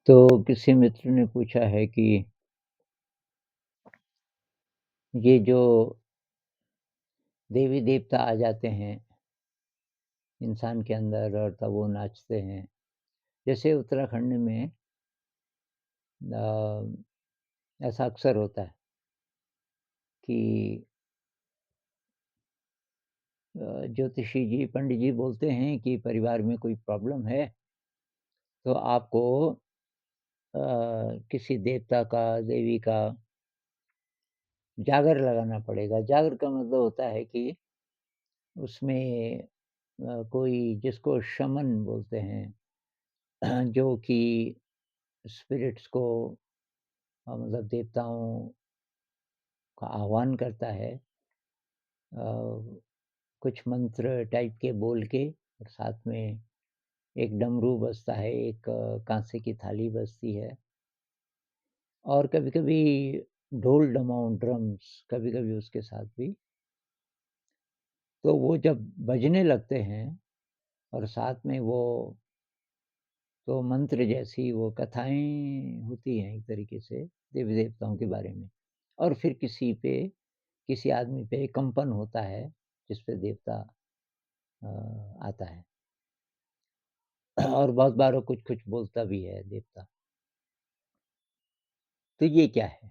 तो किसी मित्र ने पूछा है कि ये जो देवी-देवता आ जाते हैं इंसान के अंदर और तब वो नाचते हैं। जैसे उत्तराखंड में ऐसा अक्सर होता है कि ज्योतिषी जी, पंडित जी बोलते हैं कि परिवार में कोई प्रॉब्लम है, तो आपको किसी देवता का, देवी का जागर लगाना पड़ेगा। जागर का मतलब होता है कि उसमें कोई जिसको शमन बोलते हैं, जो कि स्पिरिट्स को मतलब देवताओं का आह्वान करता है। कुछ मंत्र टाइप के बोल के और साथ में एक डमरू बजता है, एक काँसे की थाली बजती है और कभी-कभी ढोल-डमाऊ ड्रम्स कभी-कभी उसके साथ भी। तो वो जब बजने लगते हैं और साथ में वो तो मंत्र जैसी वो कथाएँ होती हैं एक तरीके से देवी-देवताओं के बारे में। और फिर किसी आदमी पे कंपन होता है, जिस पे देवता अ, आता है। और बहुत बार वो कुछ-कुछ बोलता भी है देवता। तो ये क्या है?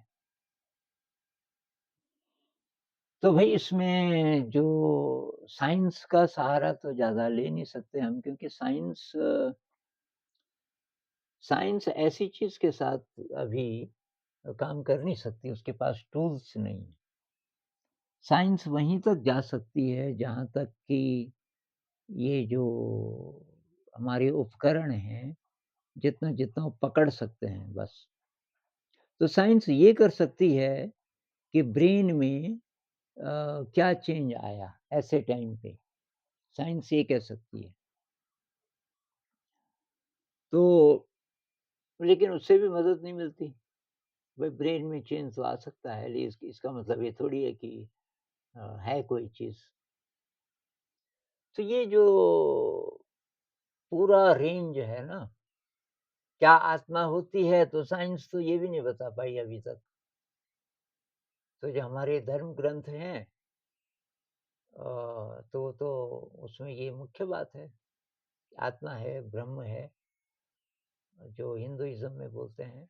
तो भई इसमें जो साइंस का सहारा तो ज़्यादा ले नहीं सकते हम, क्योंकि साइंस ऐसी चीज़ के साथ अभी काम कर नहीं सकती, उसके पास टूल्स नहीं है। साइंस वहीं तक जा सकती है जहाँ तक कि ये जो हमारे उपकरण हैं, जितना-जितना वो पकड़ सकते हैं बस। तो साइंस ये कर सकती है कि ब्रेन में क्या चेंज आया ऐसे टाइम पे, साइंस ये कह सकती है। तो लेकिन उससे भी मदद नहीं मिलती। भई ब्रेन में चेंज तो आ सकता है, ले इसका मतलब ये थोड़ी है कि है कोई चीज़। तो ये जो पूरा रेंज है ना, क्या आत्मा होती है, तो साइंस तो ये भी नहीं बता पाई अभी तक। तो जो हमारे धर्म ग्रंथ हैं तो उसमें ये मुख्य बात है, आत्मा है, ब्रह्म है, जो हिंदुइज़्म में बोलते हैं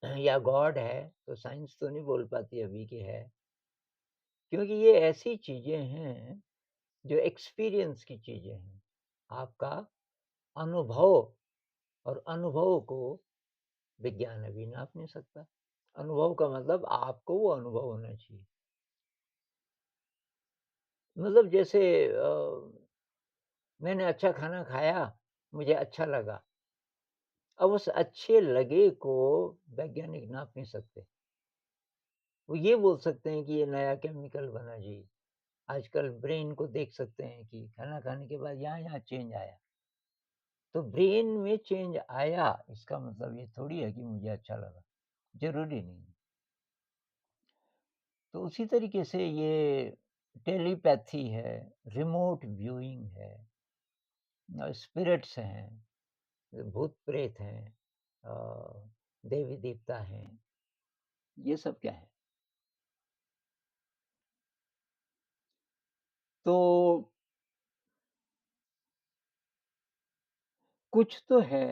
या गॉड है, तो साइंस तो नहीं बोल पाती अभी कि है। क्योंकि ये ऐसी चीज़ें हैं, जो एक्सपीरियंस की चीज़ें हैं। आपका अनुभव और अनुभव को विज्ञान अभी नाप नहीं सकता। अनुभव का मतलब आपको वो अनुभव होना चाहिए। मतलब जैसे मैंने अच्छा खाना खाया, मुझे अच्छा लगा। अब उस अच्छे लगे को वैज्ञानिक नाप नहीं सकते। वो ये बोल सकते हैं कि ये नया केमिकल बना जी। आजकल ब्रेन को देख सकते हैं कि खाना खाने के बाद यहाँ-यहाँ चेंज आया। तो ब्रेन में चेंज आया, इसका मतलब ये थोड़ी है कि मुझे अच्छा लगा, ज़रूरी नहीं। तो उसी तरीके से ये टेलीपैथी है, रिमोट व्यूइंग है, स्पिरिट्स हैं, भूत-प्रेत हैं, देवी-देवता हैं, ये सब क्या है? तो कुछ तो है,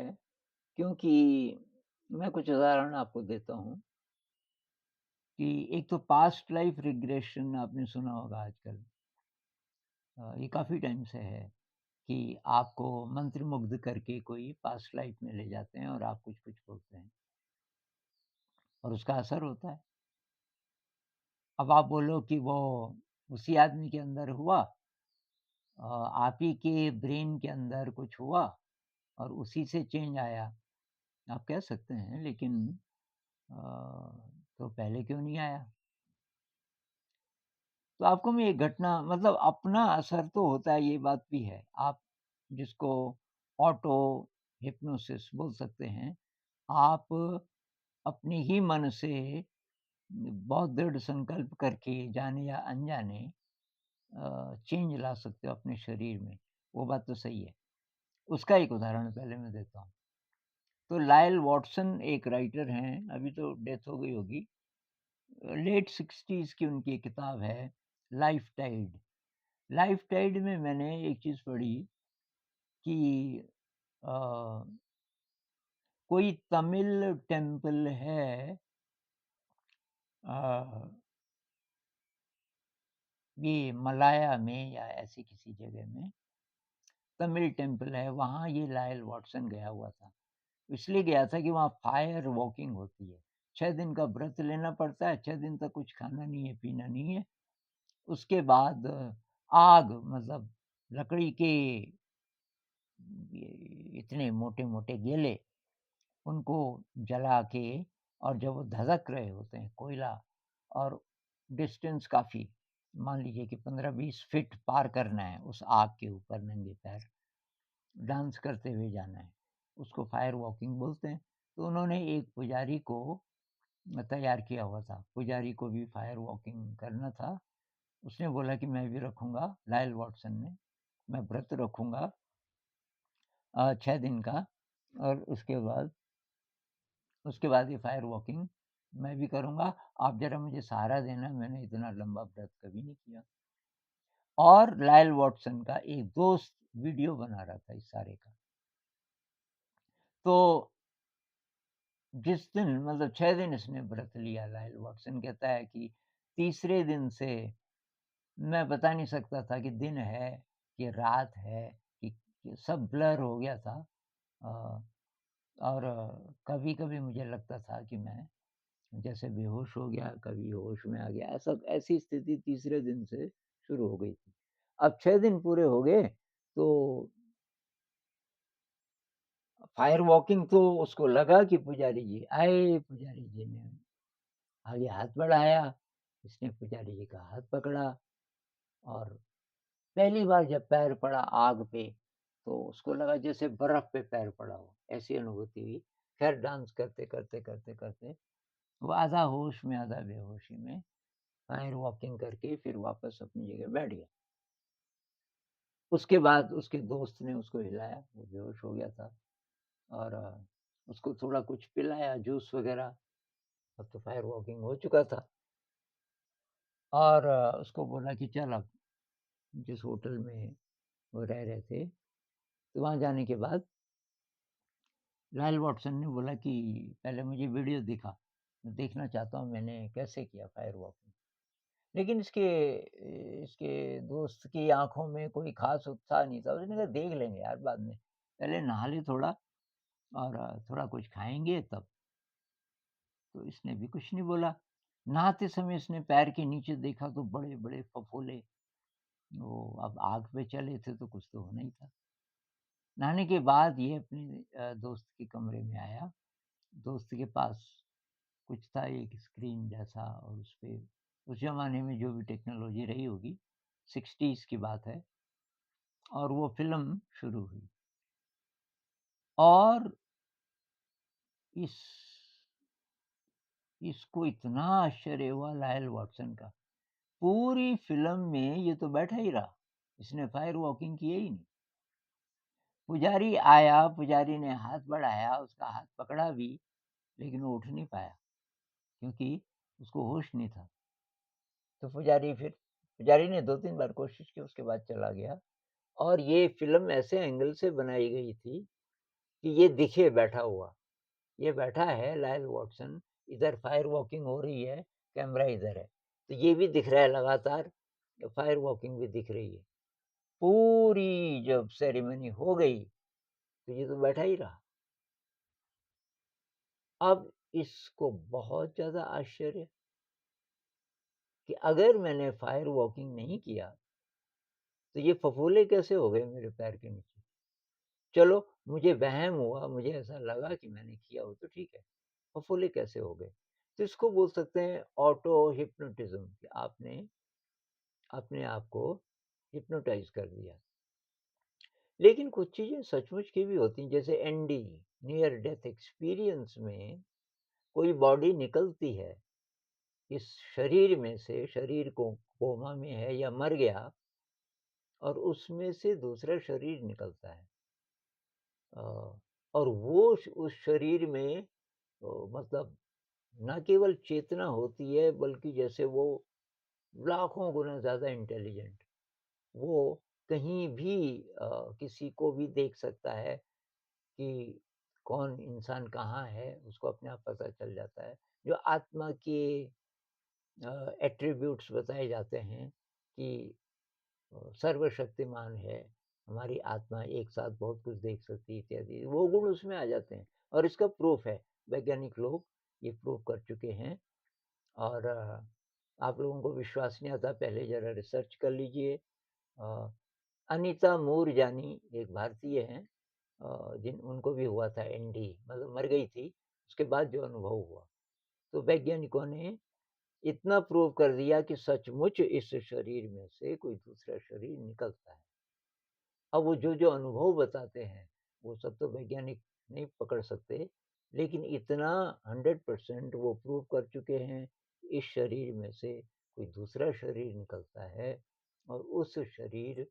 क्योंकि मैं कुछ उदाहरण आपको देता हूँ कि एक तो पास्ट लाइफ रिग्रेशन आपने सुना होगा आजकल। ये काफ़ी टाइम से है कि आपको मंत्रमुग्ध करके कोई पास्ट लाइफ में ले जाते हैं और आप कुछ-कुछ बोलते हैं और उसका असर होता है। अब आप बोलो कि वो उसी आदमी के अंदर हुआ, आप ही के ब्रेन के अंदर कुछ हुआ और उसी से चेंज आया, आप कह सकते हैं, लेकिन अ, तो पहले क्यों नहीं आया? तो आपको मैं एक घटना मतलब अपना असर तो होता है, ये बात भी है। आप जिसको ऑटो हिप्नोसिस बोल सकते हैं। आप अपने ही मन से बहुत दृढ़ संकल्प करके जाने या अनजाने चेंज ला सकते हो अपने शरीर में, वो बात तो सही है। उसका एक उदाहरण पहले मैं देता हूँ। तो लायल वॉटसन एक राइटर हैं, अभी तो डेथ हो गई होगी। लेट 60s की उनकी एक किताब है, लाइफ टाइड। लाइफ टाइड में मैंने एक चीज़ पढ़ी कि अ, कोई तमिल टेम्पल है अ, ये मलाया में या ऐसी किसी जगह में तमिल टेम्पल है, वहाँ ये लायल वॉटसन गया हुआ था। इसलिए गया था कि वहाँ फायर वॉकिंग होती है। 6 दिन का व्रत लेना पड़ता है, 6 दिन तक कुछ खाना नहीं है, पीना नहीं है। उसके बाद आग मतलब लकड़ी के ये इतने मोटे-मोटे गेले, उनको जला के और जब वो धधक रहे होते हैं कोयला और डिस्टेंस काफ़ी, मान लीजिए कि 15-20 फीट पार करना है उस आग के ऊपर नंगे पैर, डांस करते हुए जाना है। उसको फायर वॉकिंग बोलते हैं। तो उन्होंने एक पुजारी को तैयार किया हुआ था। पुजारी को भी फायर वॉकिंग करना था। उसने बोला कि मैं भी रखूँगा, लायल वॉटसन ने, मैं व्रत रखूँगा 6 दिन का और उसके बाद ये फायर वॉकिंग मैं भी करूँगा। आप ज़रा मुझे सहारा देना, मैंने इतना लंबा व्रत कभी नहीं किया। और लायल वॉटसन का एक दोस्त वीडियो बना रहा था इस सारे का। तो जिस दिन मतलब 6 दिन इसने व्रत लिया, लायल वॉटसन कहता है कि तीसरे दिन से मैं बता नहीं सकता था कि दिन है कि रात है कि सब ब्लर हो गया था। अ, और कभी-कभी मुझे लगता था कि मैं जैसे बेहोश हो गया, कभी होश में आ गया, ऐसी स्थिति तीसरे दिन से शुरू हो गई थी। अब 6 दिन पूरे हो गए, तो फायर वॉकिंग तो उसको लगा कि पुजारी जी आए, पुजारी जी ने आगे हाथ बढ़ाया, इसने पुजारी जी का हाथ पकड़ा और पहली बार जब पैर पड़ा आग पे, तो उसको लगा जैसे बर्फ पे पैर पड़ा हो, ऐसी अनुभूति हुई। खैर डांस करते वो आधा होश में, आधा बेहोशी में फायर वॉकिंग करके फिर वापस अपनी जगह बैठ गया। उसके बाद उसके दोस्त ने उसको हिलाया, वो बेहोश हो गया था और उसको थोड़ा कुछ पिलाया, जूस वगैरह, अब तो फायर वॉकिंग हो चुका था और उसको बोला कि चल अब जिस होटल में वो रह रहे थे, तो वहाँ जाने के बाद लायल वॉटसन ने बोला कि पहले मुझे वीडियो दिखा, मैं देखना चाहता हूँ मैंने कैसे किया फायर वॉकिंग। लेकिन इसके दोस्त की आँखों में कोई ख़ास उत्साह नहीं था, उसने कहा देख लेंगे यार बाद में, पहले नहा ले थोड़ा और थोड़ा कुछ खाएँगे तब। तो इसने भी कुछ नहीं बोला। नहाते समय इसने पैर के नीचे देखा तो बड़े-बड़े फफोले, वो अब आग पे चले थे तो कुछ तो होना ही था। नहाने के बाद ये अपने दोस्त के कमरे में आया, दोस्त के पास कुछ था एक स्क्रीन जैसा और उसपे उस ज़माने में जो भी टेक्नोलॉजी रही होगी, 60s की बात है और वो फ़िल्म शुरू हुई। और इस इसको इतना आश्चर्य हुआ लायल वॉटसन का, पूरी फ़िल्म में ये तो बैठा ही रहा, इसने फायर वॉकिंग किया ही नहीं। पुजारी आया, पुजारी ने हाथ बढ़ाया, उसका हाथ पकड़ा भी, लेकिन वो उठ नहीं पाया क्योंकि उसको होश नहीं था। तो पुजारी ने 2-3 बार कोशिश की, उसके बाद चला गया और ये फ़िल्म ऐसे एंगल से बनाई गई थी कि ये दिखे बैठा हुआ। ये बैठा है लायल वॉटसन, इधर फायर वॉकिंग हो रही है, कैमरा इधर है। तो ये भी दिख रहा है लगातार, फायर वॉकिंग भी दिख रही है। पूरी जब सेरेमनी हो गई, तो ये तो बैठा ही रहा। अब इसको बहुत ज़्यादा आश्चर्य कि अगर मैंने फायर वॉकिंग नहीं किया, तो ये फफोले कैसे हो गए मेरे पैर के नीचे? चलो, मुझे वहम हुआ, मुझे ऐसा लगा कि मैंने किया हो तो ठीक है, फफोले कैसे हो गए? तो इसको बोल सकते हैं ऑटो हिप्नोटिज़्म कि आपने अपने आप को हिप्नोटाइज़ कर दिया। लेकिन कुछ चीज़ें सचमुच की भी होती हैं, जैसे एनडी, नियर डेथ एक्सपीरियंस में कोई बॉडी निकलती है, इस शरीर में से, शरीर को कोमा में है या मर गया और उसमें से दूसरा शरीर निकलता है। अ और वो उस शरीर में मतलब ना केवल चेतना होती है बल्कि जैसे वो लाखों गुना ज़्यादा इंटेलिजेंट। वो कहीं भी किसी को भी देख सकता है कि कौन इंसान कहाँ है, उसको अपने आप पता चल जाता है। जो आत्मा के एट्रिब्यूट्स बताए जाते हैं कि सर्वशक्तिमान है, हमारी आत्मा एक साथ बहुत कुछ देख सकती है इत्यादि, वो गुण उसमें आ जाते हैं और इसका प्रूफ है। वैज्ञानिक लोग ये प्रूव कर चुके हैं और आप लोगों को विश्वास नहीं आता, पहले ज़रा रिसर्च कर लीजिए। अ, अनीता मूरजानी एक भारतीय हैं, जिन उनको भी हुआ था एनडी, मतलब मर गई थी, उसके बाद जो अनुभव हुआ। तो वैज्ञानिकों ने इतना प्रूव कर दिया कि सचमुच इस शरीर में से कोई दूसरा शरीर निकलता है। अब वो जो-जो अनुभव बताते हैं, वो सब तो वैज्ञानिक नहीं पकड़ सकते, लेकिन इतना 100% वो प्रूव कर चुके हैं, इस शरीर में से कोई दूसरा शरीर निकलता है और उस शरीर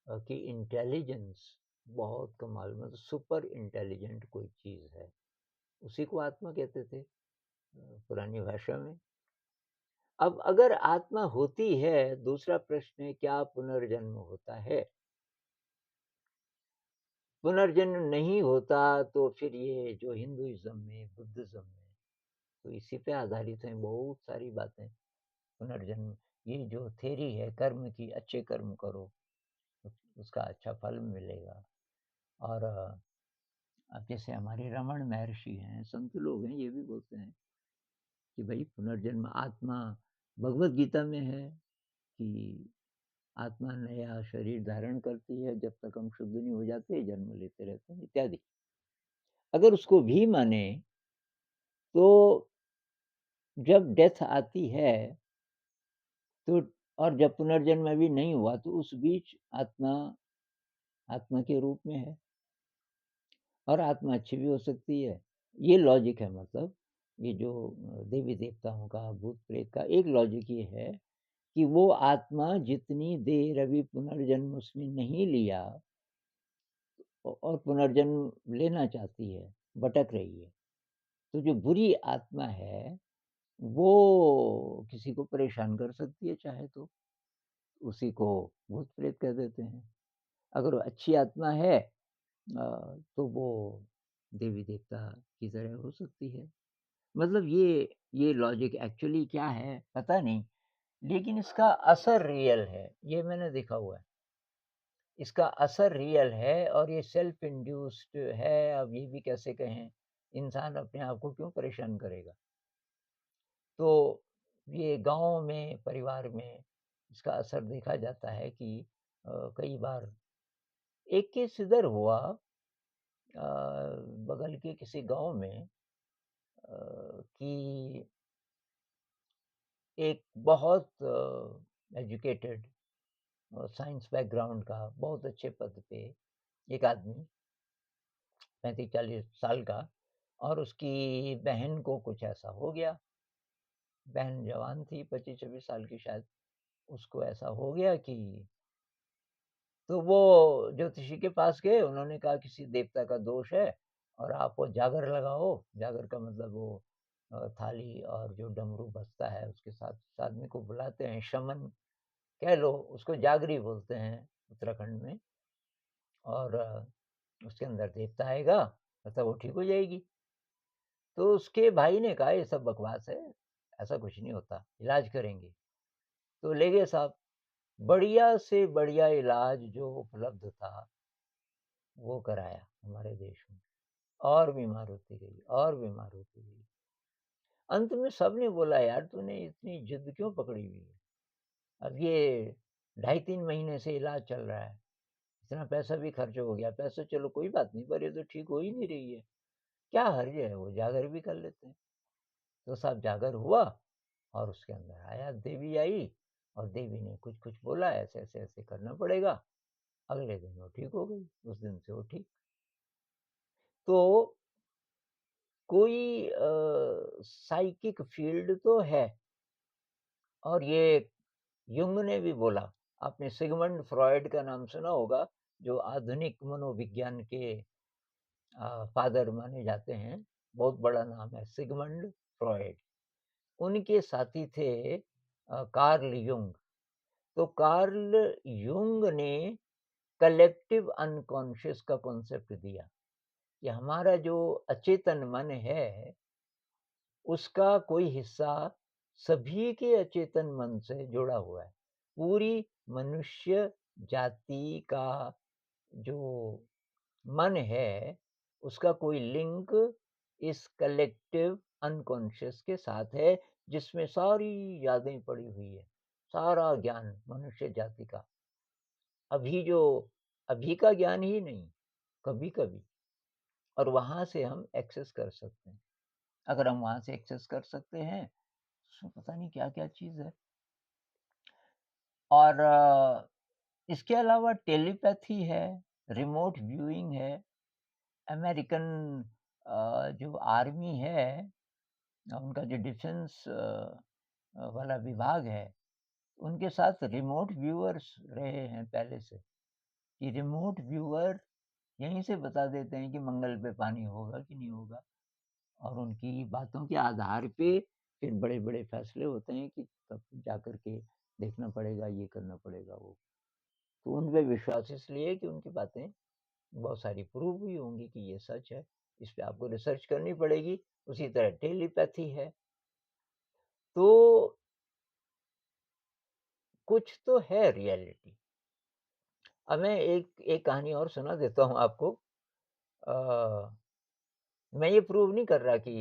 की इंटेलिजेंस बहुत कमाल, मतलब सुपर इंटेलिजेंट कोई चीज़ है। उसी को आत्मा कहते थे पुरानी भाषा में। अब अगर आत्मा होती है, दूसरा प्रश्न है क्या पुनर्जन्म होता है? पुनर्जन्म नहीं होता तो फिर ये जो हिंदुइज़्म में, बुद्धिज़्म में, तो इसी पे आधारित हैं बहुत सारी बातें। पुनर्जन्म, ये जो थ्योरी है कर्म की, अच्छे कर्म करो, उसका अच्छा फल मिलेगा। और अब जैसे हमारे रमण महर्षि हैं, संत लोग हैं, ये भी बोलते हैं कि भई पुनर्जन्म, आत्मा भगवद गीता में है कि आत्मा नया शरीर धारण करती है, जब तक हम शुद्ध नहीं हो जाते, जन्म लेते रहते हैं, इत्यादि। अगर उसको भी माने, तो जब डेथ आती है, तो और जब पुनर्जन्म अभी नहीं हुआ, तो उस बीच आत्मा आत्मा के रूप में है और आत्मा अच्छी भी हो सकती है। ये लॉजिक है, मतलब ये जो देवी-देवताओं का, भूत-प्रेत का एक लॉजिक ये है कि वो आत्मा जितनी देर अभी पुनर्जन्म उसने नहीं लिया और पुनर्जन्म लेना चाहती है, भटक रही है। तो जो बुरी आत्मा है, वो किसी को परेशान कर सकती है चाहे तो, उसी को भूत-प्रेत कह देते हैं। अगर वो अच्छी आत्मा है तो वो देवी-देवता की तरह हो सकती है। मतलब ये लॉजिक एक्चुअली क्या है पता नहीं, लेकिन इसका असर रियल है, ये मैंने देखा हुआ है। इसका असर रियल है और ये सेल्फ इंड्यूस्ड है, अब ये भी कैसे कहें, इंसान अपने आप को क्यों परेशान करेगा? तो ये गाँव में, परिवार में इसका असर देखा जाता है कि कई बार एक केस इधर हुआ, बगल के किसी गाँव में, कि एक बहुत एजुकेटेड साइंस बैकग्राउंड का बहुत अच्छे पद पे एक आदमी 35-40 साल का, और उसकी बहन को कुछ ऐसा हो गया। बहन जवान थी, 25-26 साल की शायद। उसको ऐसा हो गया कि तो वो ज्योतिषी के पास गए, उन्होंने कहा किसी देवता का दोष है और आप वो जागर लगाओ। जागर का मतलब वो थाली और जो डमरू बजता है उसके साथ उस आदमी को बुलाते हैं, शमन कह लो, उसको जागरी बोलते हैं उत्तराखंड में। और उसके अंदर देवता आएगा, मतलब वो ठीक हो जाएगी। तो उसके भाई ने कहा ये सब बकवास है, ऐसा कुछ नहीं होता, इलाज करेंगे। तो ले गए साहब, बढ़िया से बढ़िया इलाज जो उपलब्ध था, वो कराया हमारे देश में। और बीमार होती गई और बीमार होती गई। अंत में सबने बोला यार तूने इतनी जिद क्यों पकड़ी हुई है? अब ये ढाई 3 महीने से इलाज चल रहा है, इतना पैसा भी खर्च हो गया, पैसा चलो कोई बात नहीं, पर ये तो ठीक हो ही नहीं रही है। क्या हर्ज है, वो जागर भी कर लेते हैं। तो साहब जागर हुआ और उसके अंदर आया, देवी आई और देवी ने कुछ-कुछ बोला, ऐसे-ऐसे करना पड़ेगा। अगले दिन वो ठीक हो गई, उस दिन से वो ठीक। तो कोई साइकिक फ़ील्ड तो है और ये युंग ने भी बोला। आपने सिगमंड फ्रॉइड का नाम सुना होगा, जो आधुनिक मनोविज्ञान के फादर माने जाते हैं, बहुत बड़ा नाम है, सिगमंड फ्रॉइड। उनके साथी थे कार्ल युंग। तो कार्ल युंग ने कलेक्टिव अनकॉन्शियस का कॉन्सेप्ट दिया कि हमारा जो अचेतन मन है, उसका कोई हिस्सा सभी के अचेतन मन से जुड़ा हुआ है। पूरी मनुष्य जाति का जो मन है, उसका कोई लिंक इस कलेक्टिव अनकॉन्शियस के साथ है, जिसमें सारी यादें पड़ी हुई है, सारा ज्ञान मनुष्य जाति का। अभी जो अभी का ज्ञान ही नहीं, कभी-कभी, और वहाँ से हम एक्सेस कर सकते हैं। अगर हम वहाँ से एक्सेस कर सकते हैं, तो पता नहीं क्या-क्या चीज़ है। और इसके अलावा टेलीपैथी है, रिमोट व्यूइंग है, अमेरिकन जो आर्मी है, उनका जो डिफेंस वाला विभाग है, उनके साथ रिमोट व्यूअर्स रहे हैं पहले से, कि रिमोट व्यूअर यहीं से बता देते हैं कि मंगल पे पानी होगा कि नहीं होगा, और उनकी बातों के आधार पे फिर बड़े-बड़े फैसले होते हैं कि तब जाकर के देखना पड़ेगा, ये करना पड़ेगा वो। तो उन पे विश्वास इसलिए कि उनकी बातें बहुत सारी प्रूव हुई होंगी कि ये सच है, इस पे आपको रिसर्च करनी पड़ेगी। उसी तरह टेलीपैथी है। तो कुछ तो है रियलिटी। अब मैं एक एक कहानी और सुना देता हूँ आपको। अ, मैं ये प्रूव नहीं कर रहा कि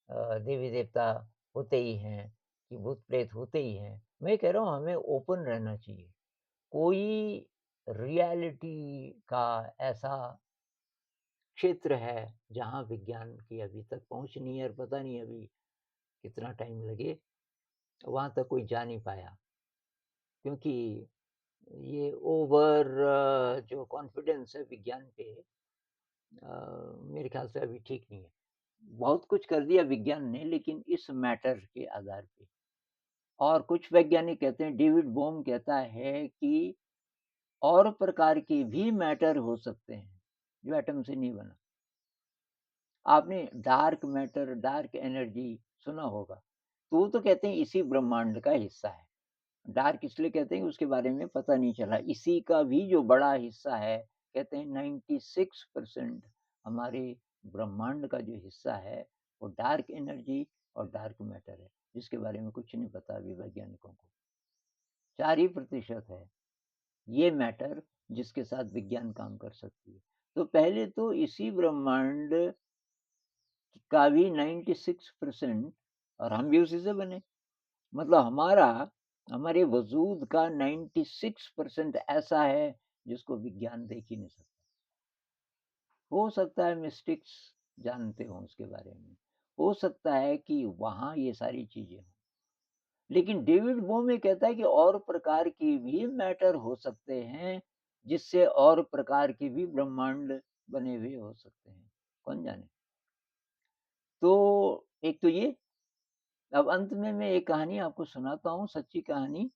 देवी-देवता होते ही हैं, कि भूत-प्रेत होते ही हैं। मैं कह रहा हूँ हमें ओपन रहना चाहिए। कोई रियलिटी का ऐसा क्षेत्र है जहाँ विज्ञान की अभी तक पहुँच नहीं है, और पता नहीं अभी कितना टाइम लगे, वहाँ तक कोई जा नहीं पाया। क्योंकि ये ओवर जो कॉन्फिडेंस है विज्ञान पे, मेरे ख्याल से अभी ठीक नहीं है। बहुत कुछ कर दिया विज्ञान ने, लेकिन इस मैटर के आधार पे। और कुछ वैज्ञानिक कहते हैं, डेविड बोम कहता है कि और प्रकार के भी मैटर हो सकते हैं, जो एटम से नहीं बना। आपने डार्क मैटर, डार्क एनर्जी सुना होगा। तो वो तो कहते हैं इसी ब्रह्मांड का हिस्सा है। डार्क इसलिए कहते हैं कि उसके बारे में पता नहीं चला। इसी का भी जो बड़ा हिस्सा है, कहते हैं 96% हमारे ब्रह्मांड का जो हिस्सा है, वो डार्क एनर्जी और डार्क मैटर है, जिसके बारे में कुछ नहीं पता अभी वैज्ञानिकों को। 4 ही प्रतिशत है ये मैटर जिसके साथ विज्ञान काम कर सकती है। तो पहले तो इसी ब्रह्मांड का भी 96%, और हम भी उसी से बने। मतलब हमारे वजूद का 96% ऐसा है जिसको विज्ञान देख ही नहीं सकता। हो सकता है मिस्टिक्स जानते हों उसके बारे में, हो सकता है कि वहाँ ये सारी चीज़ें हों। लेकिन डेविड बोम ये कहता है कि और प्रकार की भी मैटर हो सकते हैं, जिससे और प्रकार के भी ब्रह्मांड बने हुए हो सकते हैं। कौन जाने? तो एक तो ये। अब अंत में मैं एक कहानी आपको सुनाता हूँ, सच्ची कहानी,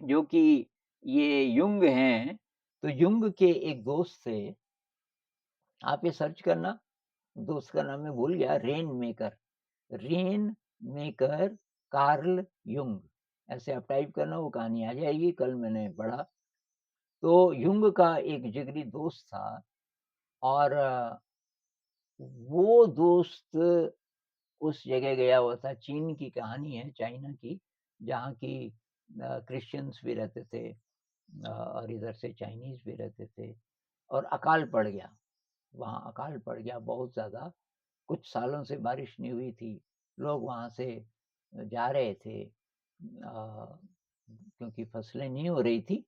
जो कि ये युंग हैं। तो युंग के एक दोस्त थे, आप ये सर्च करना, दोस्त का नाम मैं भूल गया, रेन मेकर कार्ल युंग, ऐसे आप टाइप करना वो कहानी आ जाएगी, कल मैंने पढ़ा। तो युंग का एक जिगरी दोस्त था, और वो दोस्त उस जगह गया हुआ था, चीन की कहानी है, चाइना की, जहाँ की क्रिश्चियंस भी रहते थे, और इधर से चाइनीज़ भी रहते थे, और अकाल पड़ गया। वहाँ अकाल पड़ गया बहुत ज़्यादा, कुछ सालों से बारिश नहीं हुई थी। लोग वहाँ से जा रहे थे, क्योंकि फसलें नहीं हो रही थी,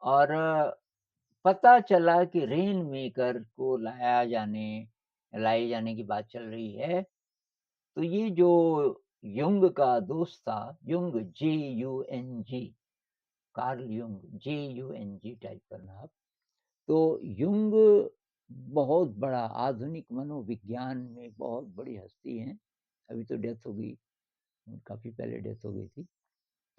और पता चला कि रेन मेकर को लाए जाने की बात चल रही है। तो ये जो युंग का दोस्त था, Jung J-U-N-G, Karl Jung, J-U-N-G type करना आप। तो युंग बहुत बड़ा आधुनिक मनोविज्ञान में बहुत बड़ी हस्ती हैं। अभी तो डेथ हो गई, काफ़ी पहले डेथ हो गई थी।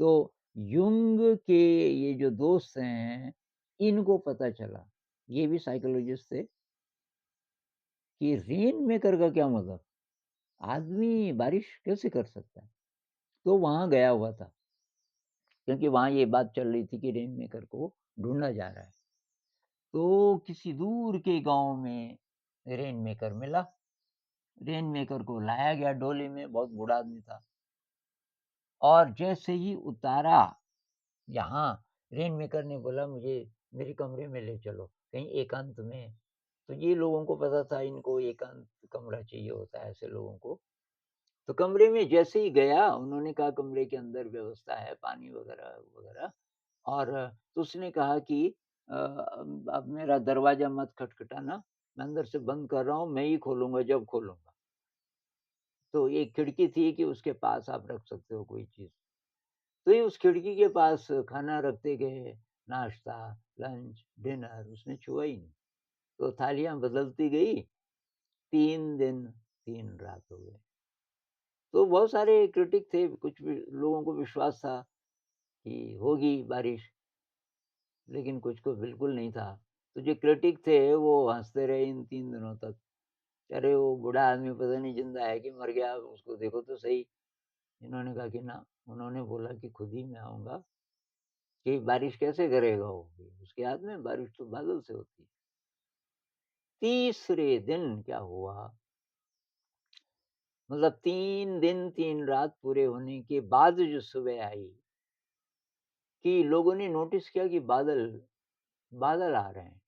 तो युंग के ये जो दोस्त हैं, इनको पता चला, ये भी साइकोलॉजिस्ट थे, कि रेन मेकर का क्या मतलब? आदमी बारिश कैसे कर सकता है? तो वहाँ गया हुआ था, क्योंकि वहाँ ये बात चल रही थी कि रेन मेकर को ढूँढा जा रहा है। तो किसी दूर के गाँव में रेन मेकर मिला। रेन मेकर को लाया गया डोली में, बहुत बूढ़ा आदमी था। और जैसे ही उतारा यहाँ, रेन मेकर ने बोला, मुझे मेरे कमरे में ले चलो, कहीं एकांत में। तो ये लोगों को पता था, इनको एकांत कमरा चाहिए होता है ऐसे लोगों को। तो कमरे में जैसे ही गया, उन्होंने कहा कमरे के अंदर व्यवस्था है, पानी वगैरह वगैरह। और तो उसने कहा कि अब मेरा दरवाज़ा मत खटखटाना, मैं अंदर से बंद कर रहा हूँ, मैं ही खोलूँगा जब खोलूँगा। तो एक खिड़की थी कि उसके पास आप रख सकते हो कोई चीज़। तो ये उस खिड़की के पास खाना रखते गए, नाश्ता, लंच, डिनर उसने छुआ ही नहीं। तो थालियाँ बदलती गई, 3 दिन 3 रात हो गए। तो बहुत सारे क्रिटिक थे, कुछ भी लोगों को विश्वास था कि होगी बारिश, लेकिन कुछ को बिल्कुल नहीं था। तो जो क्रिटिक थे वो हँसते रहे इन 3 दिनों तक। अरे वो बूढ़ा आदमी पता नहीं ज़िंदा है कि मर गया, उसको देखो तो सही। इन्होंने कहा कि ना, उन्होंने बोला कि खुद ही मैं आऊँगा, कि बारिश कैसे करेगा वो? उसके हाथ में बारिश तो बादल से होती है। तीसरे दिन क्या हुआ, मतलब 3 दिन 3 रात पूरे होने के बाद जो सुबह आई, कि लोगों ने नोटिस किया कि बादल बादल आ रहे हैं।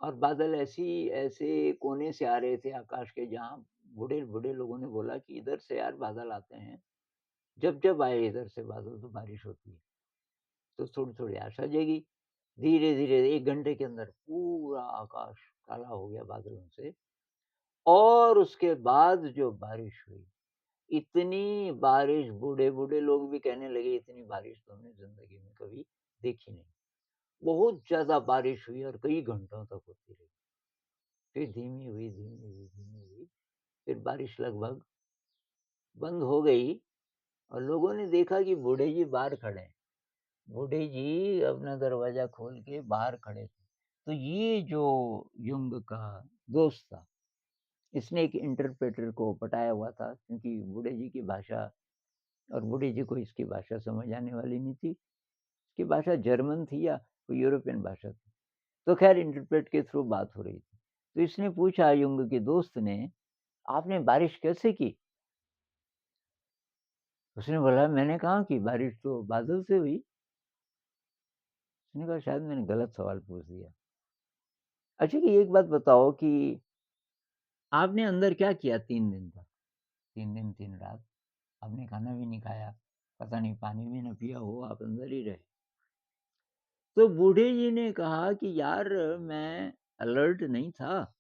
और बादल ऐसे कोने से आ रहे थे आकाश के, जहाँ बूढ़े-बूढ़े लोगों ने बोला कि इधर से यार बादल आते हैं। जब आए इधर से बादल तो बारिश होती है। तो थोड़ी-थोड़ी आशा जगी। धीरे-धीरे 1 घंटे के अंदर पूरा आकाश काला हो गया बादलों से। और उसके बाद जो बारिश हुई, इतनी बारिश, बूढ़े-बूढ़े लोग भी कहने लगे इतनी बारिश तो हमने ज़िंदगी में कभी देखी नहीं। बहुत ज़्यादा बारिश हुई और कई घंटों तक होती रही। फिर धीमी हुई, धीमी हुई, धीमी हुई, फिर बारिश लगभग बंद हो गई और लोगों ने देखा कि बूढ़े जी बाहर खड़े हैं। बूढ़े जी अपना दरवाज़ा खोल के बाहर खड़े थे। तो ये जो युंग का दोस्त था, इसने एक इंटरप्रेटर को पटाया हुआ था, क्योंकि बूढ़े जी की भाषा, और बूढ़े जी को इसकी भाषा समझ आने वाली नहीं थी। इसकी भाषा जर्मन थी या कोई यूरोपियन भाषा थी। तो ख़ैर इंटरप्रेट के थ्रू बात हो रही थी। तो इसने पूछा युंग के दोस्त ने, "आपने बारिश कैसे की?" उसने बोला, "मैंने कहाँ की, बारिश तो बादल से हुई।" उसने कहा, "शायद मैंने गलत सवाल पूछ दिया। अच्छा कि एक बात बताओ कि आपने अंदर क्या किया 3 दिन तक? 3 दिन 3 रात आपने खाना भी नहीं खाया, पता नहीं पानी भी ना पिया हो, आप अंदर ही रहे।" तो बूढ़े जी ने कहा कि यार मैं अलर्ट नहीं था।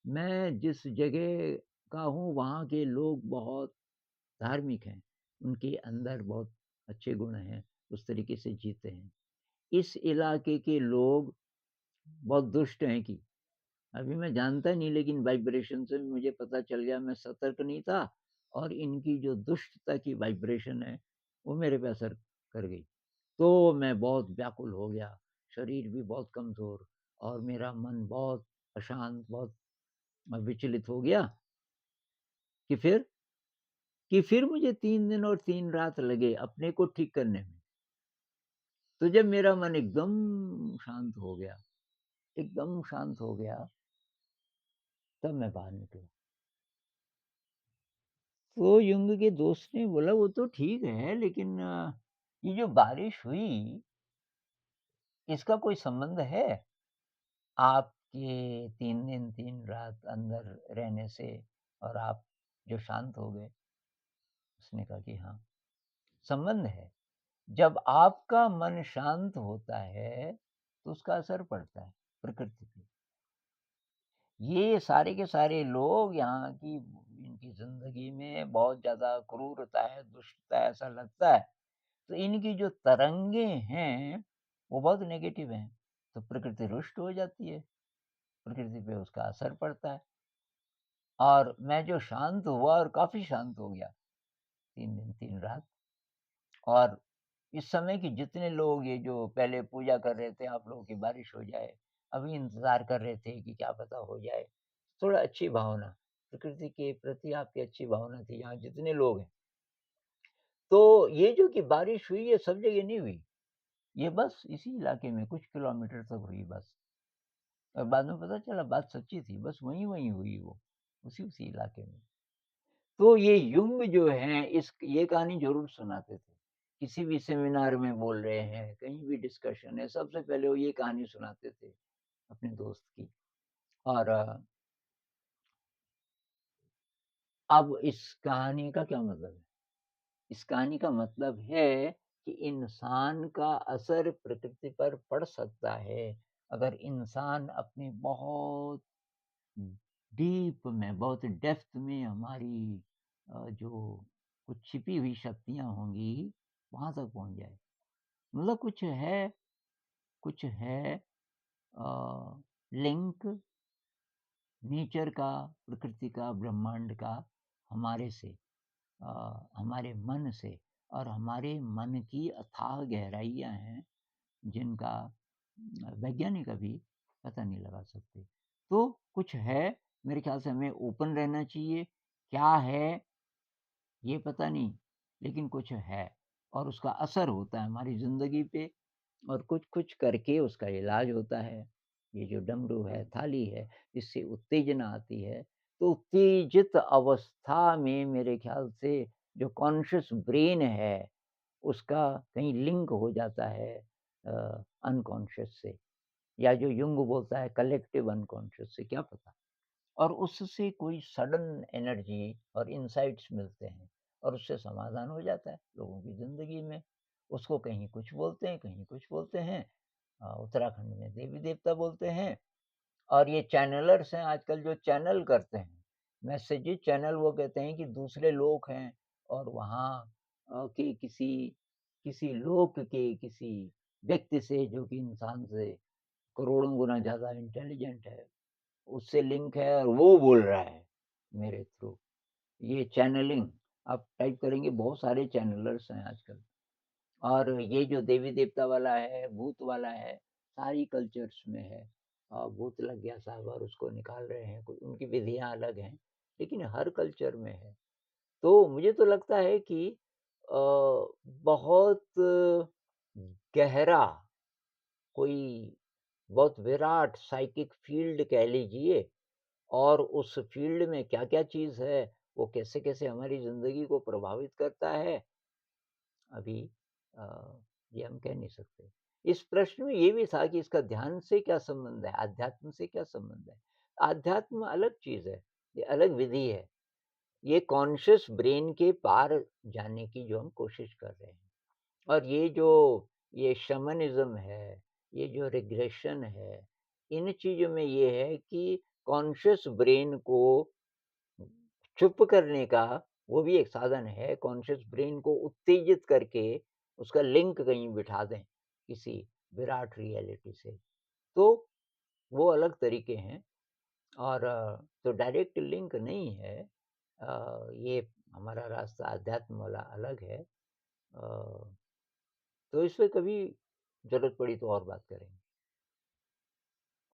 मैं जिस जगह का हूँ वहाँ के लोग बहुत धार्मिक हैं। उनके अंदर बहुत अच्छे गुण हैं, उस तरीके से जीते हैं। इस इलाके के लोग बहुत दुष्ट हैं कि अभी मैं जानता नहीं, लेकिन वाइब्रेशन से मुझे पता चल गया, मैं सतर्क नहीं था और इनकी जो दुष्टता की वाइब्रेशन है, वो मेरे पे असर कर गई। तो मैं बहुत व्याकुल हो गया, शरीर भी बहुत कमज़ोर और मेरा मन बहुत अशांत, बहुत विचलित हो गया कि फिर मुझे 3 दिन और 3 रात लगे अपने को ठीक करने में। तो जब मेरा मन एकदम शांत हो गया, तब मैं बाहर निकला। तो युंग के दोस्त ने बोला, "वो तो ठीक है, लेकिन ये जो बारिश हुई, इसका कोई संबंध है आपके 3 दिन 3 रात अंदर रहने से और आप जो शांत हो गए?" उसने कहा कि हाँ, संबंध है। जब आपका मन शांत होता है, तो उसका असर पड़ता है प्रकृति पे। ये सारे के सारे लोग यहाँ की, इनकी ज़िंदगी में बहुत ज़्यादा क्रूरता है, दुष्टता है, ऐसा लगता है। तो इनकी जो तरंगें हैं, वो बहुत नेगेटिव हैं। तो प्रकृति रुष्ट हो जाती है, प्रकृति पे उसका असर पड़ता है। और मैं जो शांत हुआ और काफ़ी शांत हो गया 3 दिन 3 रात। और इस समय की जितने लोग, ये जो पहले पूजा कर रहे थे आप लोगों की बारिश हो जाए, अभी इंतज़ार कर रहे थे कि क्या पता हो जाए। थोड़ा अच्छी भावना, प्रकृति के प्रति आपकी अच्छी भावना थी, यहाँ जितने लोग हैं। तो ये जो कि बारिश हुई है सब जगह नहीं हुई, ये बस इसी इलाके में कुछ किलोमीटर तक हुई बस। और बाद में पता चला बात सच्ची थी, बस वहीं-वहीं हुई वो, उसी-उसी इलाके में। तो ये युंग जो हैं इस ये कहानी ज़रूर सुनाते थे। किसी भी सेमिनार में बोल रहे हैं, कहीं भी डिस्कशन है, सबसे पहले वो ये कहानी सुनाते थे अपने दोस्त की। और अब इस कहानी का क्या मतलब है? इस कहानी का मतलब है कि इंसान का असर प्रकृति पर पड़ सकता है, अगर इंसान अपनी बहुत डीप में, बहुत डेप्थ में हमारी जो कुछ छिपी हुई शक्तियाँ होंगी, वहाँ तक पहुँच जाए। मतलब कुछ है लिंक नेचर का, प्रकृति का, ब्रह्मांड का हमारे से, हमारे मन से, और हमारे मन की अथाह गहराइयाँ हैं, जिनका वैज्ञानिक अभी पता नहीं लगा सकते। तो कुछ है, मेरे ख़्याल से हमें ओपन रहना चाहिए, क्या है ये पता नहीं, लेकिन कुछ है और उसका असर होता है हमारी ज़िंदगी पे, और कुछ-कुछ करके उसका इलाज होता है। ये जो डमरू है, थाली है, इससे उत्तेजना आती है, तो उत्तेजित अवस्था में मेरे ख़्याल से जो कॉन्शियस ब्रेन है, उसका कहीं लिंक हो जाता है अनकॉन्शियस से, या जो युंग बोलता है कलेक्टिव अनकॉन्शियस से, क्या पता? और उससे कोई सडन एनर्जी और इनसाइट्स मिलते हैं, और उससे समाधान हो जाता है लोगों की ज़िंदगी में। उसको कहीं कुछ बोलते हैं, कहीं कुछ बोलते हैं। उत्तराखंड में देवी-देवता बोलते हैं। और ये चैनलर्स हैं आजकल जो चैनल करते हैं, मैसेजेज़ चैनल, वो कहते हैं कि दूसरे लोग हैं और वहाँ के किसी किसी लोक के किसी व्यक्ति से, जो कि इंसान से करोड़ों गुना ज़्यादा इंटेलिजेंट है, उससे लिंक है और वो बोल रहा है मेरे थ्रू। ये चैनलिंग आप टाइप करेंगे, बहुत सारे चैनलर्स हैं आजकल। और ये जो देवी-देवता वाला है, भूत वाला है, सारी कल्चर्स में है। भूत लग गया साहब और उसको निकाल रहे हैं, कोई उनकी विधियाँ अलग हैं, लेकिन हर कल्चर में है। तो मुझे तो लगता है कि बहुत गहरा, कोई बहुत विराट साइकिक फ़ील्ड कह लीजिए, और उस फ़ील्ड में क्या-क्या चीज़ है, वो कैसे-कैसे हमारी ज़िंदगी को प्रभावित करता है, अभी ये हम कह नहीं सकते। इस प्रश्न में ये भी था कि इसका ध्यान से क्या संबंध है, आध्यात्म से क्या संबंध है? आध्यात्म अलग चीज़ है, ये अलग विधि है। ये कॉन्शियस ब्रेन के पार जाने की जो हम कोशिश कर रहे हैं। और ये शमनिज़्म है, ये जो रिग्रेशन है, इन चीज़ों में ये है कि कॉन्शियस ब्रेन को चुप करने का वो भी एक साधन है, कॉन्शियस ब्रेन को उत्तेजित करके उसका लिंक कहीं बिठा दें, किसी विराट रियलिटी से। तो वो अलग तरीके हैं, और तो डायरेक्ट लिंक नहीं है। ये हमारा रास्ता अध्यात्म वाला अलग है। तो इस पे कभी ज़रूरत पड़ी तो और बात करेंगे।